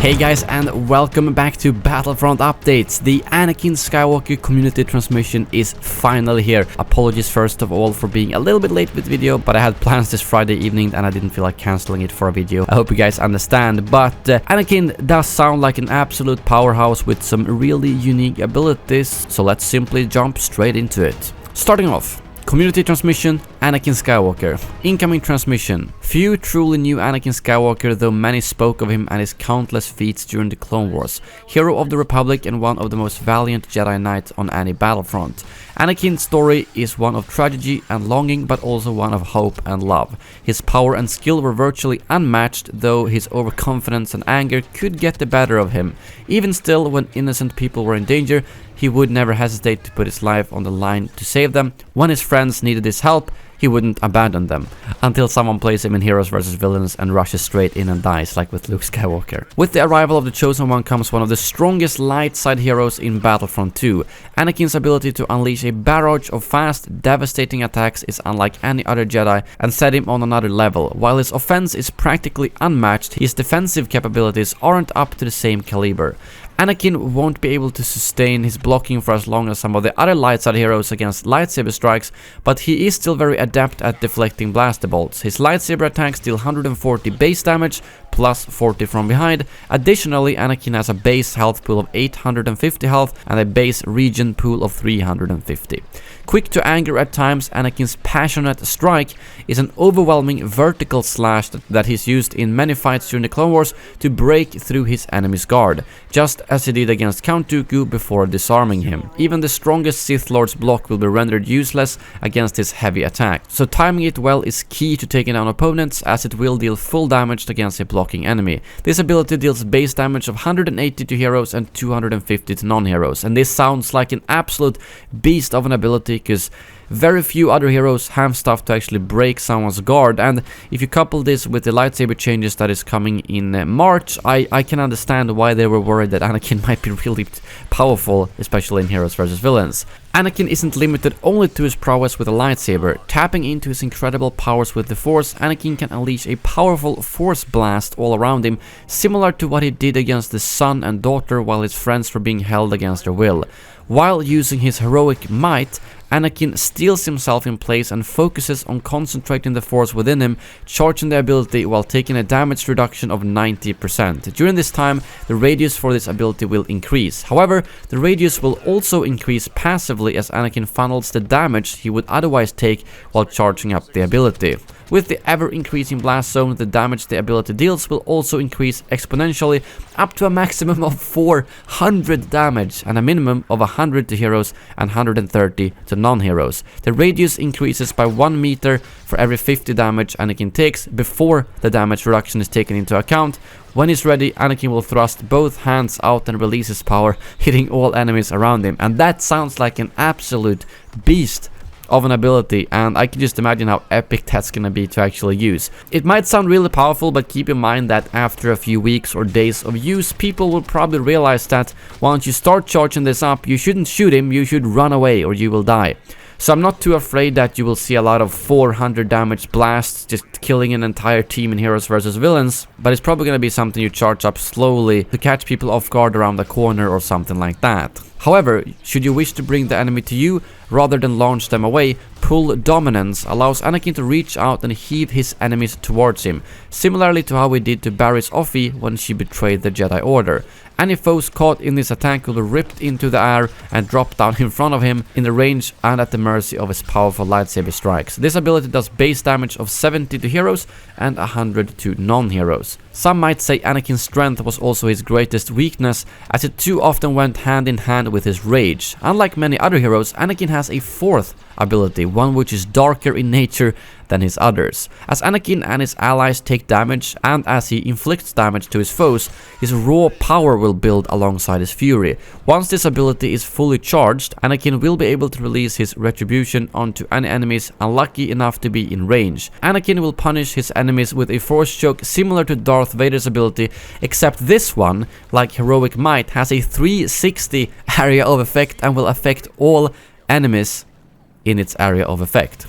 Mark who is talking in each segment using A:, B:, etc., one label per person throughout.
A: Hey guys, and welcome back to Battlefront Updates. The Anakin Skywalker community transmission is finally here. Apologies first of all for being a little bit late with video, but I had plans this Friday evening and I didn't feel like cancelling it for a video. I hope you guys understand, but Anakin does sound like an absolute powerhouse with some really unique abilities, so let's simply jump straight into it. Starting off, community transmission, Anakin Skywalker. Incoming transmission. Few truly knew Anakin Skywalker, though many spoke of him and his countless feats during the Clone Wars. Hero of the Republic and one of the most valiant Jedi Knights on any battlefront. Anakin's story is one of tragedy and longing, but also one of hope and love. His power and skill were virtually unmatched, though his overconfidence and anger could get the better of him. Even still, when innocent people were in danger, he would never hesitate to put his life on the line to save them. When his friends needed his help, he wouldn't abandon them, until someone plays him in Heroes vs Villains and rushes straight in and dies, like with Luke Skywalker. With the arrival of the Chosen One comes one of the strongest light side heroes in Battlefront 2. Anakin's ability to unleash a barrage of fast, devastating attacks is unlike any other Jedi and set him on another level. While his offense is practically unmatched, his defensive capabilities aren't up to the same caliber. Anakin won't be able to sustain his blocking for as long as some of the other light side heroes against lightsaber strikes, but he is still very adept at deflecting blaster bolts. His lightsaber attacks deal 140 base damage, plus 40 from behind. Additionally, Anakin has a base health pool of 850 health and a base regen pool of 350. Quick to anger at times, Anakin's passionate strike is an overwhelming vertical slash that he's used in many fights during the Clone Wars to break through his enemy's guard, just as he did against Count Dooku before disarming him. Even the strongest Sith Lord's block will be rendered useless against his heavy attack, so timing it well is key to taking down opponents, as it will deal full damage against a blocking enemy. This ability deals base damage of 180 to heroes and 250 to non-heroes, and this sounds like an absolute beast of an ability, because very few other heroes have stuff to actually break someone's guard, and if you couple this with the lightsaber changes that is coming in March, I can understand why they were worried that Anakin might be really powerful, especially in Heroes vs Villains. Anakin isn't limited only to his prowess with a lightsaber. Tapping into his incredible powers with the Force, Anakin can unleash a powerful Force blast all around him, similar to what he did against the son and daughter while his friends were being held against their will. While using his heroic might, Anakin steals himself in place and focuses on concentrating the Force within him, charging the ability while taking a damage reduction of 90%. During this time, the radius for this ability will increase. However, the radius will also increase passively as Anakin funnels the damage he would otherwise take while charging up the ability. With the ever-increasing blast zone, the damage the ability deals will also increase exponentially, up to a maximum of 400 damage and a minimum of 100 to heroes and 130 to non-heroes. The radius increases by 1 meter for every 50 damage Anakin takes before the damage reduction is taken into account. When he's ready, Anakin will thrust both hands out and release his power, hitting all enemies around him. And that sounds like an absolute beast of an ability, and I can just imagine how epic that's gonna be to actually use. It might sound really powerful, but keep in mind that after a few weeks or days of use, people will probably realize that once you start charging this up, you shouldn't shoot him, you should run away or you will die. So I'm not too afraid that you will see a lot of 400 damage blasts just killing an entire team in Heroes vs Villains, but it's probably going to be something you charge up slowly to catch people off guard around the corner or something like that. However, should you wish to bring the enemy to you rather than launch them away, Pull Dominance allows Anakin to reach out and heave his enemies towards him, similarly to how we did to Barry's Offie when she betrayed the Jedi Order. Any foes caught in this attack will be ripped into the air and drop down in front of him in the range and at the mercy of his powerful lightsaber strikes. This ability does base damage of 70 to heroes and 100 to non-heroes. Some might say Anakin's strength was also his greatest weakness, as it too often went hand in hand with his rage. Unlike many other heroes, Anakin has a fourth ability, one which is darker in nature than his others. As Anakin and his allies take damage, and as he inflicts damage to his foes, his raw power will build alongside his fury. Once this ability is fully charged, Anakin will be able to release his retribution onto any enemies unlucky enough to be in range. Anakin will punish his enemies with a force choke similar to Darth Vader's ability, except this one, like Heroic Might, has a 360 area of effect and will affect all enemies in its area of effect.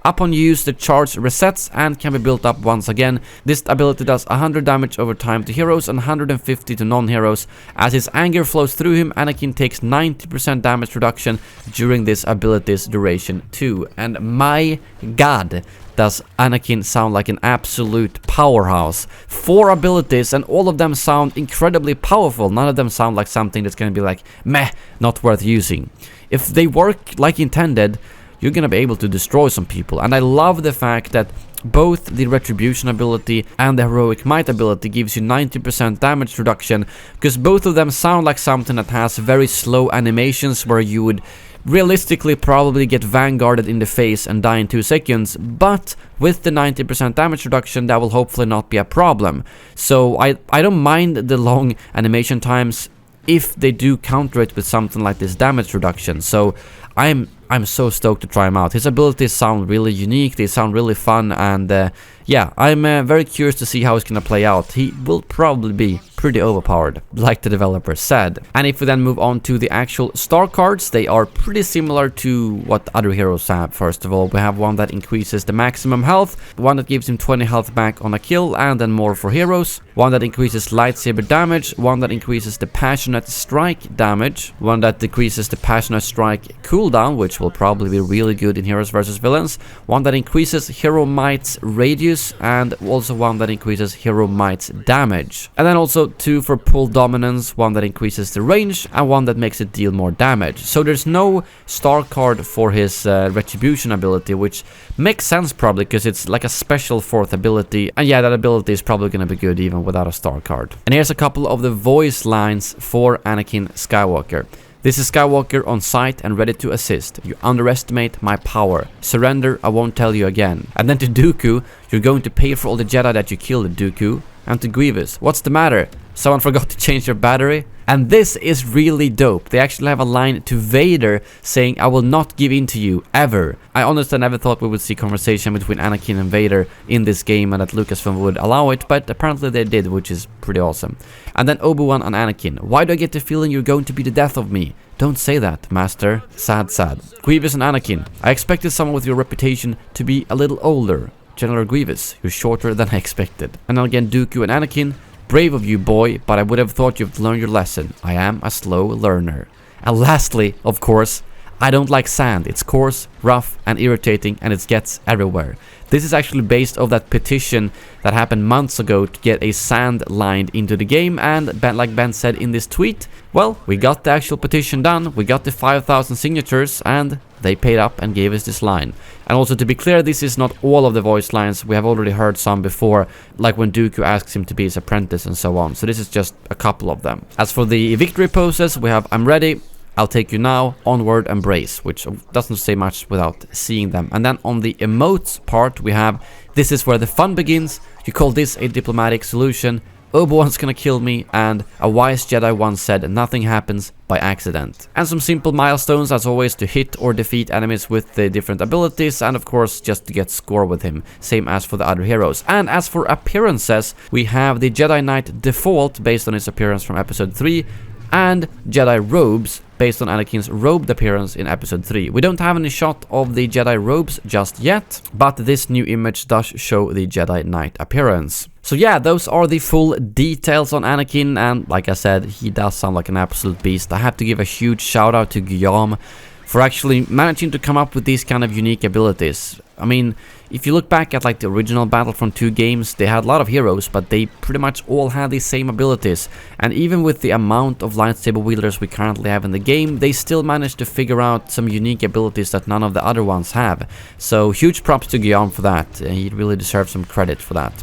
A: Upon use, the charge resets and can be built up once again. This ability does 100 damage over time to heroes and 150 to non-heroes. As his anger flows through him, Anakin takes 90% damage reduction during this ability's duration too. And my god, does Anakin sound like an absolute powerhouse. 4 abilities and all of them sound incredibly powerful. None of them sound like something that's gonna be like, meh, not worth using. If they work like intended, you're gonna be able to destroy some people. And I love the fact that both the Retribution ability and the Heroic Might ability gives you 90% damage reduction, because both of them sound like something that has very slow animations where you would realistically probably get vanguarded in the face and die in 2 seconds, but with the 90% damage reduction that will hopefully not be a problem. So I don't mind the long animation times if they do counter it with something like this damage reduction. So I'm so stoked to try him out. His abilities sound really unique, they sound really fun, and yeah, I'm very curious to see how it's gonna play out. He will probably be pretty overpowered, like the developer said. And if we then move on to the actual star cards, they are pretty similar to what other heroes have. First of all, we have one that increases the maximum health, one that gives him 20 health back on a kill and then more for heroes, one that increases lightsaber damage, one that increases the passionate strike damage, one that decreases the passionate strike cooldown, which will probably be really good in heroes versus villains, one that increases hero might's radius, and also one that increases hero might's damage. And then also 2 for pull dominance, one that increases the range and one that makes it deal more damage. So there's no star card for his Retribution ability, which makes sense probably because it's like a special 4th ability, and yeah, that ability is probably gonna be good even without a star card. And here's a couple of the voice lines for Anakin Skywalker. This is Skywalker on site and ready to assist. You underestimate my power. Surrender, I won't tell you again. And then to Dooku, you're going to pay for all the Jedi that you killed, Dooku. And to Grievous, what's the matter? Someone forgot to change your battery? And this is really dope. They actually have a line to Vader saying, I will not give in to you, ever. I honestly never thought we would see conversation between Anakin and Vader in this game and that Lucasfilm would allow it, but apparently they did, which is pretty awesome. And then Obi-Wan on Anakin. Why do I get the feeling you're going to be the death of me? Don't say that, Master. Sad, sad. Grievous and Anakin. I expected someone with your reputation to be a little older. General Grievous, you're shorter than I expected. And then again, Dooku and Anakin. Brave of you, boy, but I would have thought you've learned your lesson. I am a slow learner. And lastly, of course, I don't like sand. It's coarse, rough, and irritating, and it gets everywhere. This is actually based off that petition that happened months ago to get a sand line into the game, and like Ben said in this tweet, well, we got the actual petition done, we got the 5,000 signatures, and they paid up and gave us this line. And also to be clear, this is not all of the voice lines, we have already heard some before, like when Dooku asks him to be his apprentice and so on, so this is just a couple of them. As for the victory poses, we have I'm ready, I'll take you now, onward, embrace, which doesn't say much without seeing them. And then on the emotes part, we have this is where the fun begins, you call this a diplomatic solution, Obi-Wan's gonna kill me, and a wise Jedi once said nothing happens by accident. And some simple milestones as always to hit or defeat enemies with the different abilities, and of course just to get score with him, same as for the other heroes. And as for appearances, we have the Jedi Knight default based on his appearance from episode 3, and Jedi robes based on Anakin's robed appearance in episode 3. We don't have any shot of the Jedi robes just yet, but this new image does show the Jedi Knight appearance. So yeah, those are the full details on Anakin, and like I said, he does sound like an absolute beast. I have to give a huge shout out to Guillaume for actually managing to come up with these kind of unique abilities. I mean, if you look back at like the original Battlefront 2 games, they had a lot of heroes, but they pretty much all had the same abilities. And even with the amount of lightsaber wielders we currently have in the game, they still managed to figure out some unique abilities that none of the other ones have. So huge props to Guillaume for that. He really deserves some credit for that.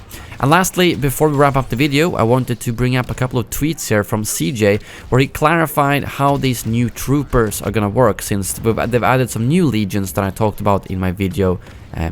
A: And lastly, before we wrap up the video, I wanted to bring up a couple of tweets here from CJ, where he clarified how these new troopers are gonna work, since they've added some new legions that I talked about in my video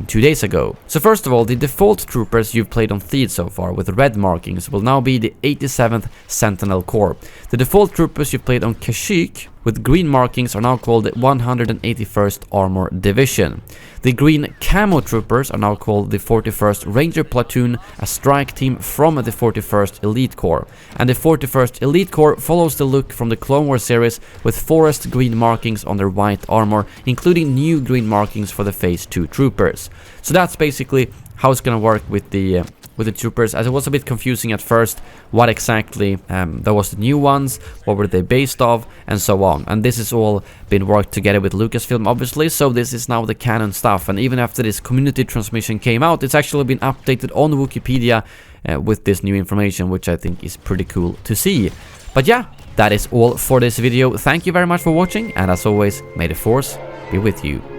A: 2 days ago. So first of all, the default troopers you've played on Theed so far with red markings will now be the 87th Sentinel Corps. The default troopers you've played on Kashyyyk with green markings are now called the 181st Armor Division. The green Camo Troopers are now called the 41st Ranger Platoon, a strike team from the 41st Elite Corps. And the 41st Elite Corps follows the look from the Clone Wars series with forest green markings on their white armor, including new green markings for the Phase 2 troopers. So that's basically how it's gonna work with the troopers, as it was a bit confusing at first what exactly there was the new ones, what were they based off, and so on. And this has all been worked together with Lucasfilm, obviously, so this is now the canon stuff. And even after this community transmission came out, it's actually been updated on Wikipedia with this new information, which I think is pretty cool to see. But yeah, that is all for this video. Thank you very much for watching, and as always, may the Force be with you.